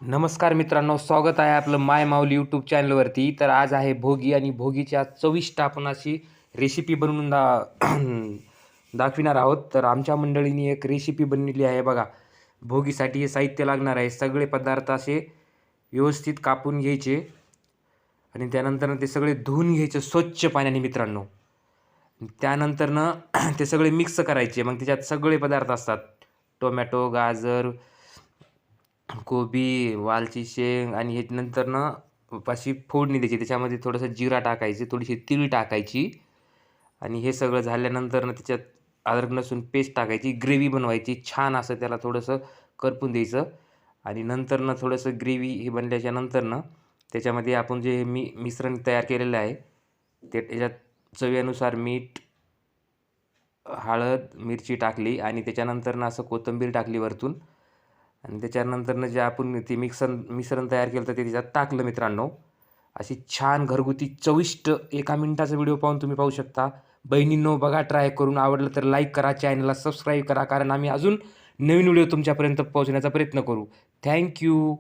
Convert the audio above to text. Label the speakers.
Speaker 1: नमस्कार मित्रांनो, स्वागत आहे आपलं माय माऊली यूट्यूब चॅनलवरती. तर आज आहे भोगी आणि भोगीच्या चविष्ट आपण अशी रेसिपी बनवून दाखविणार आहोत. तर आमच्या मंडळींनी एक रेसिपी बनवली आहे बघा. भोगीसाठी हे साहित्य लागणार आहे. सगळे पदार्थ असे व्यवस्थित कापून घ्यायचे आणि त्यानंतर ते सगळे धुवून घ्यायचे स्वच्छ पाण्याने मित्रांनो. त्यानंतरनं ते सगळे मिक्स करायचे. मग त्याच्यात सगळे पदार्थ असतात, टोमॅटो, गाजर, कोबी, वालची शेंग आणि हे नंतरनं अशी फोडणी द्यायची. त्याच्यामध्ये थोडंसं जिरा टाकायची, थोडीशी तीळ टाकायची आणि हे सगळं झाल्यानंतरनं त्याच्यात अद्रक लसूण पेस्ट टाकायची. ग्रेव्ही बनवायची छान, असं त्याला थोडंसं करपून द्यायचं आणि नंतरनं थोडंसं ग्रेव्ही हे बनल्याच्या नंतरनं त्याच्यामध्ये आपण जे मिश्रण तयार केलेलं आहे ते त्याच्यात चवीनुसार मीठ, हळद, मिरची टाकली आणि त्याच्यानंतरनं असं कोथिंबीर टाकली वरतून आणि त्याच्यानंतरनं जे आपण ते मिश्रण तयार केलं तर ते त्याच्यात टाकलं मित्रांनो. अशी छान घरगुती चविष्ट 1 मिनिटाचा व्हिडिओ पाहून तुम्ही पाहू शकता. बहिणींनो, बघा ट्राय करून. आवडलं तर लाईक करा, चॅनलला सबस्क्राईब करा, कारण आम्ही अजून नवीन व्हिडिओ तुमच्यापर्यंत पोहोचवण्याचा प्रयत्न करू. Thank you.